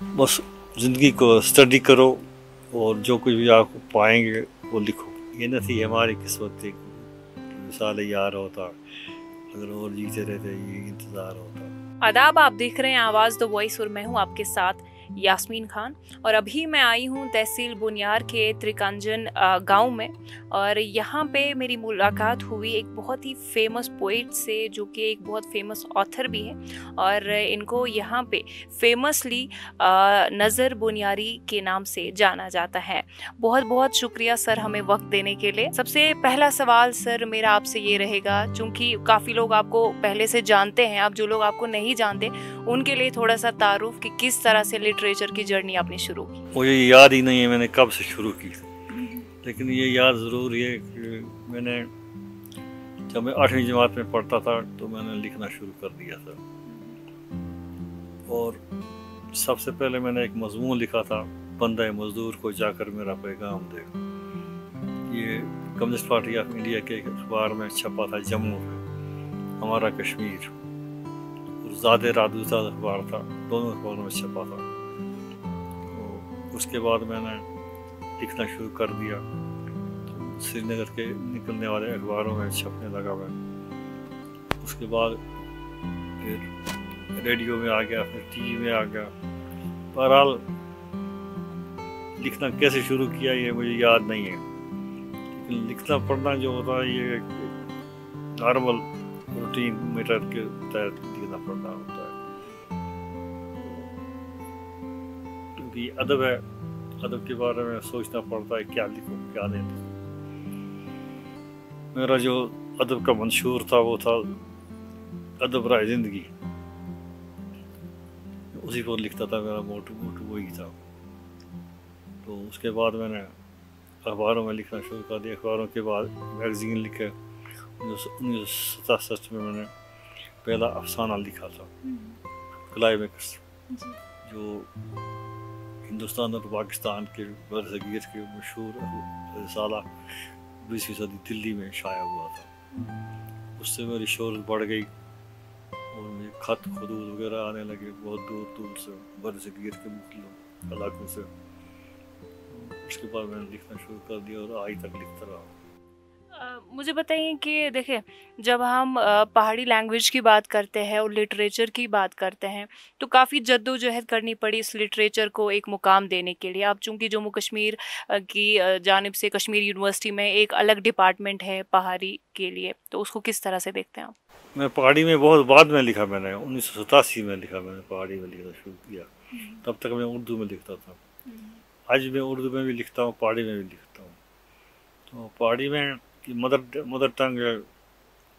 बस ज़िंदगी को स्टडी करो और जो कुछ भी आप पाएंगे वो लिखो। ये न थी हमारी किस्मत थी, मिसाल यार होता, अगर और जीते रहते ये इंतज़ार होता। आदाब, आप देख रहे हैं आवाज़ द वॉइस और मैं हूं आपके साथ यास्मीन खान। और अभी मैं आई हूं तहसील बुनियार के त्रिकंजन गांव में, और यहाँ पे मेरी मुलाकात हुई एक बहुत ही फेमस पोइट से, जो कि एक बहुत फेमस ऑथर भी है। और इनको यहाँ पे फेमसली नज़र बुनियारी के नाम से जाना जाता है। बहुत बहुत शुक्रिया सर हमें वक्त देने के लिए। सबसे पहला सवाल सर मेरा आपसे ये रहेगा, चूँकि काफ़ी लोग आपको पहले से जानते हैं, अब जो लोग आपको नहीं जानते उनके लिए थोड़ा सा तारुफ कि किस तरह से लिटरेचर की जर्नी आपने शुरू की। मुझे याद ही नहीं है मैंने कब से शुरू की, लेकिन ये याद ज़रूर है कि मैंने जब मैं 8वीं जमात में पढ़ता था तो मैंने लिखना शुरू कर दिया था। और सबसे पहले मैंने एक मजमून लिखा था, बंदा मजदूर को जाकर मेरा पैगाम दे। ये कम्युनिस्ट पार्टी ऑफ इंडिया के एक अखबार में छपा था, जम्मू में, हमारा कश्मीर, और ज़ादे रादूता अखबार था, दोनों अखबारों में छपा था। तो उसके बाद मैंने लिखना शुरू कर दिया, तो श्रीनगर के निकलने वाले अखबारों में छपने लगा मैं। उसके बाद फिर रेडियो में आ गया, फिर टीवी में आ गया। बहरहाल लिखना कैसे शुरू किया ये मुझे याद नहीं है, लेकिन लिखना पढ़ना जो होता है ये नॉर्मल रूटीन मीटर के तहत लिखना पढ़ना होता है, क्योंकि अदब है, अदब के बारे में सोचना पड़ता है क्या लिखूं क्या नहीं लिखूं। मेरा जो अदब का मंशूर था वो था अदब राय जिंदगी, उसी पर लिखता था, मेरा मोटू वही था। तो उसके बाद मैंने अखबारों में लिखना शुरू कर दिया। अखबारों के बाद मैगज़ीन लिखे। 1967 में मैंने पहला अफसाना लिखा था, क्लाइमेक्स, जो हिंदुस्तान और पाकिस्तान के बरसगीर के मशहूर रसाला 20वीं सदी दिल्ली में शाया हुआ था। उससे मेरी शोहरत बढ़ गई और मुझे खत खतूत वगैरह आने लगे बहुत दूर दूर से, बरसगीर के मुख्तलिफ इलाकों से। उसके बाद मैंने लिखना शुरू कर दिया और आज तक लिखता रहा। मुझे बताइए कि देखिए, जब हम पहाड़ी लैंग्वेज की बात करते हैं और लिटरेचर की बात करते हैं तो काफ़ी जद्दोजहद करनी पड़ी इस लिटरेचर को एक मुकाम देने के लिए। अब चूंकि जम्मू कश्मीर की जानिब से कश्मीर यूनिवर्सिटी में एक अलग डिपार्टमेंट है पहाड़ी के लिए, तो उसको किस तरह से देखते हैं आप? मैं पहाड़ी में बहुत बाद में लिखा, मैंने 1987 में लिखा, मैंने पहाड़ी में लिखना शुरू किया। तब तक मैं उर्दू में लिखता था। आज मैं उर्दू में भी लिखता हूँ, पहाड़ी में भी लिखता हूँ। तो पहाड़ी में मदर टंग है,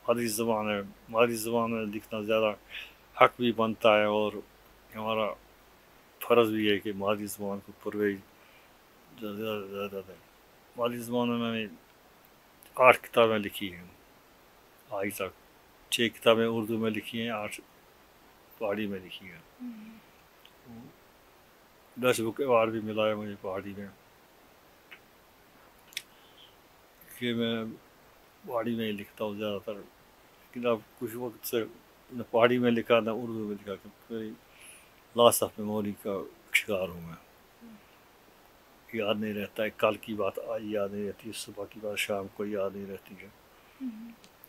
मादरी ज़बान है, मादरी ज़बान में लिखना ज़्यादा हक भी बनता है, और हमारा फ़र्ज़ भी है कि मादरी ज़बान को परवेज ज़्यादा है। मादरी ज़बान में मैंने 8 किताबें लिखी हैं आज तक। 6 किताबें उर्दू में लिखी हैं, 8 पहाड़ी में लिखी हैं। 10 बुक अवार्ड भी मिला है मुझे पहाड़ी में, कि मैं पहाड़ी में ही लिखता हूँ ज़्यादातर। लेकिन अब कुछ वक्त से न पहाड़ी में लिखा न उर्दू में लिखा, क्योंकि लॉस ऑफ मेमोरी का शिकार हूँ मैं। याद नहीं रहता है, कल की बात आज याद नहीं रहती है, सुबह की बात शाम को याद नहीं रहती है।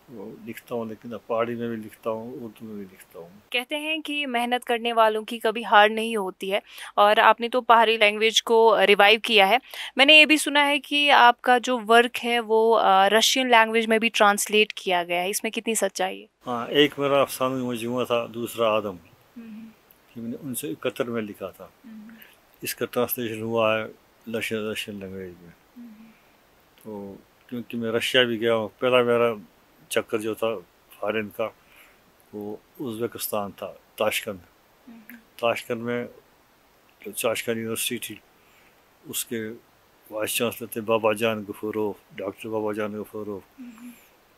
वो लिखता हूँ, लेकिन अब पहाड़ी में भी लिखता हूँ, उर्दू में भी लिखता हूँ। कहते हैं कि मेहनत करने वालों की कभी हार नहीं होती है, और आपने तो पहाड़ी लैंग्वेज को रिवाइव किया है। मैंने ये भी सुना है कि आपका जो वर्क है वो रशियन लैंग्वेज में भी ट्रांसलेट किया गया है, इसमें कितनी सच्चाई है? हाँ, एक मेरा अफसाना मजमूआ था, दूसरा आदम, कि मैंने 1971 में लिखा था। इसका ट्रांसलेशन हुआ है रशियन लैंग्वेज में। तो क्योंकि मैं रशिया भी गया हूँ, पहला मेरा चक्कर जो था फॉरेन का वो उज़्बेकिस्तान था, ताशकंद। ताशकंद में जो ताशकंद यूनिवर्सिटी थी, उसके वाइस चांसलर थे बाबा जान गफूरोव, डॉक्टर बाबा जान गफूरोव।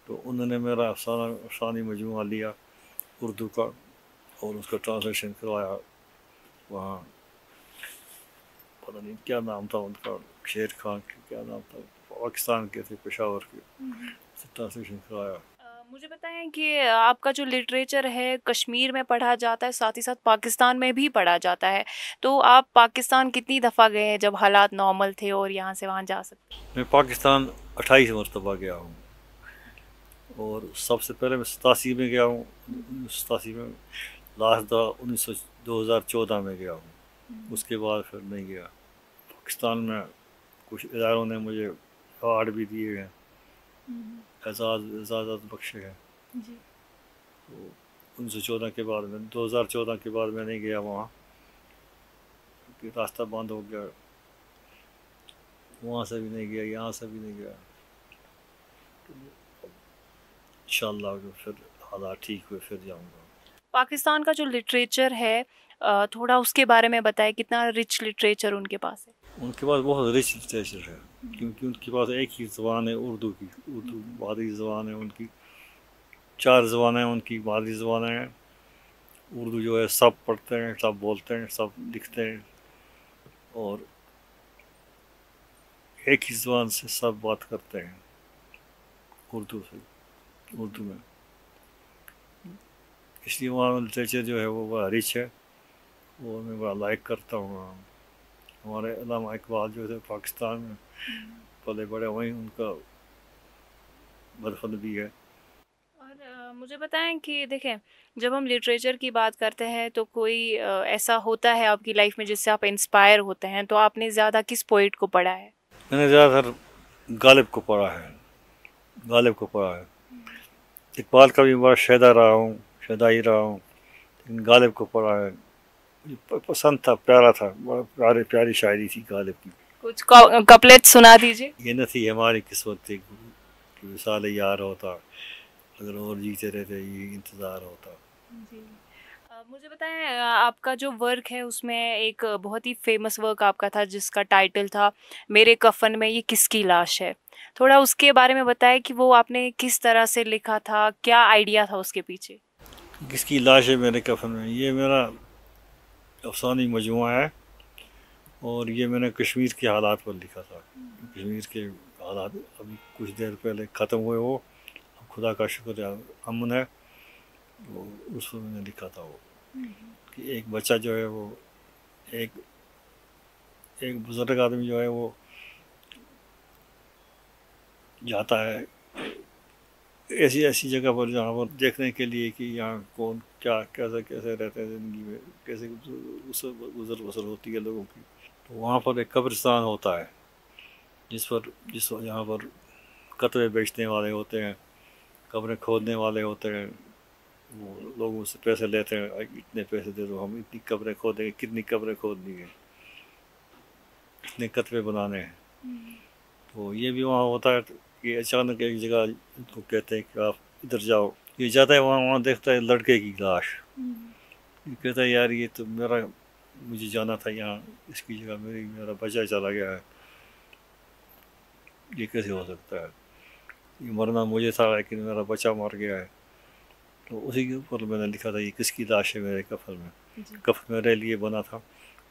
तो उन्होंने मेरा अफसानी मजमूआ लिया उर्दू का और उसका ट्रांसलेशन करवाया वहाँ। पता नहीं क्या नाम था उनका, शेर खान, क्या नाम था, पाकिस्तान के थे, पेशावर के, ट्रांसलेशन करवाया। मुझे बताएं कि आपका जो लिटरेचर है कश्मीर में पढ़ा जाता है, साथ ही साथ पाकिस्तान में भी पढ़ा जाता है, तो आप पाकिस्तान कितनी दफ़ा गए हैं जब हालात नॉर्मल थे और यहाँ से वहाँ जा सकते? मैं पाकिस्तान 28 मरतबा गया हूँ, और सबसे पहले मैं 87 में गया हूँ, 87 में, लास्ट 2014 में गया हूँ, उसके बाद फिर नहीं गया। पाकिस्तान में कुछ इदारों ने मुझे अवार्ड भी दिए हैं, एजाज़त बख्शे हैं, तो 1914 के बाद में 2014 के बाद मैं नहीं गया वहाँ, क्योंकि रास्ता बंद हो गया, वहाँ से भी नहीं गया, यहाँ से भी नहीं गया। तो इंशाअल्लाह फिर हालात ठीक हुए फिर जाऊँगा। पाकिस्तान का जो लिटरेचर है थोड़ा उसके बारे में बताएं, कितना रिच लिटरेचर उनके पास है? उनके पास बहुत रिच लिटरेचर है, क्योंकि उनके पास एक ही ज़बान है उर्दू की, उर्दू मादरी ज़बान है उनकी, 4 ज़बानें उनकी मादरी ज़बानें हैं। उर्दू जो है सब पढ़ते हैं, सब बोलते हैं, सब लिखते हैं, और एक ही ज़बान से सब बात करते हैं उर्दू में, इसलिए वहाँ लिटरेचर जो है वो बड़ा रिच है, वो मैं बड़ा लाइक करता हूँ। हमारे अल्लामा इकबाल जो थे पाकिस्तान में पले बड़े, वहीं उनका मदफन भी है। और मुझे बताएं कि देखें, जब हम लिटरेचर की बात करते हैं तो कोई ऐसा होता है आपकी लाइफ में जिससे आप इंस्पायर होते हैं, तो आपने ज़्यादा किस पोइट को पढ़ा है? मैंने ज़्यादातर गालिब को पढ़ा है, इकबाल का भी बड़ा शहदाई रहा हूँ, लेकिन गालिब को पढ़ा है, मुझे पसंद था, प्यारा था, बड़ा प्यारी शायरी थी गालिब की। कुछ कपलेट सुना दीजिए। ये न थी हमारी किस्मत थी कि विसाल यार होता, अगर और जीते रहते ये इंतज़ार होता। जी। मुझे बताएं, आपका जो वर्क है उसमें एक बहुत ही फेमस वर्क आपका था जिसका टाइटल था मेरे कफन में ये किसकी लाश है। थोड़ा उसके बारे में बताएं कि वो आपने किस तरह से लिखा था, क्या आइडिया था उसके पीछे? किसकी लाश है मेरे कफन में, ये मेरा अफसानी मजमुआ है, और ये मैंने कश्मीर के हालात पर लिखा था। कश्मीर के हालात अभी कुछ देर पहले ख़त्म हुए, वो अब खुदा का शुक्र है अमन है, वो उस पर मैंने लिखा था वो कि एक बच्चा जो है वो एक बुज़ुर्ग आदमी जो है वो जाता है ऐसी जगह पर जहाँ पर देखने के लिए कि यहाँ कौन क्या कैसे रहते हैं ज़िंदगी में, कैसे गुजर बसर होती है लोगों की। तो वहाँ पर एक कब्रिस्तान होता है यहाँ पर कतरे बेचने वाले होते हैं, कब्रें खोदने वाले होते हैं, वो लोगों से पैसे लेते हैं, इतने पैसे दे दो, हम इतनी कब्रें खोदेंगे, कितनी कब्रें खोदनी है, कितने कतरे बनाने हैं। तो ये भी वहाँ होता है कि अचानक एक जगह तो कहते हैं कि आप इधर जाओ, ये जाता है वहाँ देखता है लड़के की लाश, ये कहता है यार ये तो मुझे जाना था यहाँ, इसकी जगह मेरा बच्चा चला गया है, ये कैसे हो सकता है, ये मरना मुझे था लेकिन मेरा बच्चा मर गया है। तो उसी के ऊपर मैंने लिखा था ये किसकी लाश है मेरे कफन में। कफन मेरे लिए बना था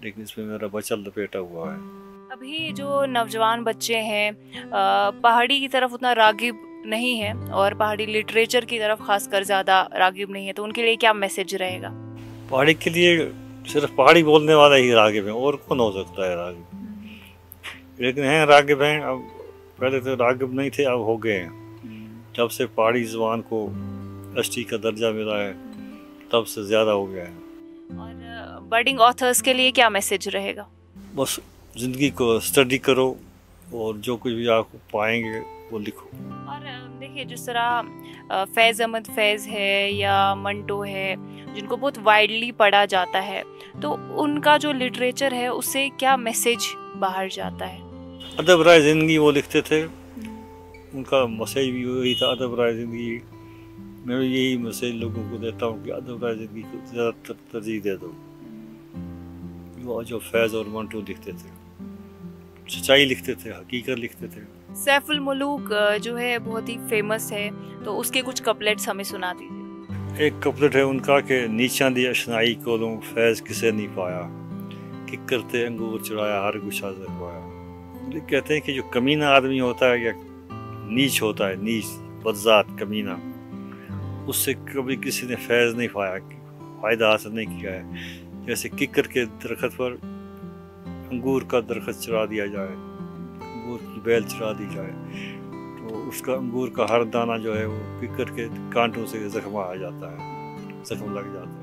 लेकिन इसमें मेरा बच्चा लपेटा हुआ है। अभी जो नौजवान बच्चे हैं पहाड़ी की तरफ उतना रागिब नहीं है और पहाड़ी लिटरेचर की तरफ खासकर ज़्यादा रागिब नहीं है, तो उनके लिए क्या मैसेज रहेगा? पहाड़ी के लिए सिर्फ पहाड़ी बोलने वाला ही रागिब है, और कौन हो सकता है रागिब? लेकिन हैं रागिब हैं, अब पहले तो रागिब नहीं थे, अब हो गए हैं। जब से पहाड़ी ज़बान को एसटी का दर्जा मिला है तब से ज़्यादा हो गया है। और बडिंग ऑथर्स के लिए क्या मैसेज रहेगा? बस ज़िंदगी को स्टडी करो और जो कुछ भी आप पाएंगे वो लिखो। और देखिए जिस तरह फैज़ अहमद फैज़ है या मंटो है जिनको बहुत वाइडली पढ़ा जाता है, तो उनका जो लिटरेचर है उससे क्या मैसेज बाहर जाता है? अदब राय ज़िंदगी वो लिखते थे, उनका मैसेज भी वही था, अदब राय ज़िंदगी। मैं यही मैसेज लोगों को देता हूँ कि अदब राय ज़िंदगी को ज़्यादा तरजीह दे दो। वो जो फैज़ और मंटो लिखते थे सच्चाई लिखते थे, हकीकत लिखते थे। सैफुल मुलूक जो है बहुत ही फेमस है, तो उसके कुछ कपलेट्स हमें सुना दीजिए। एक कपलेट है उनका कि नीचा दी अशनाई कोलों फैज़ किसे नहीं पाया, कि करते अंगूर चुराया हर गुच्छा जरवाया। कहते हैं कि जो कमीना आदमी होता है या नीच होता है, नीच बदजात कमीना, اس سے کبھی کسی نے فیض نہیں پایا، فائدہ حاصل نہیں کیا ہے۔ جیسے ککر کے درخت پر انگور کا درخت چڑھا دیا جائے، انگور کی بیل چڑھا دی جائے، تو اس کا انگور کا ہر دانہ جو ہے وہ ککر کے کانٹوں سے زخم آ جاتا ہے، زخم لگ جاتا ہے۔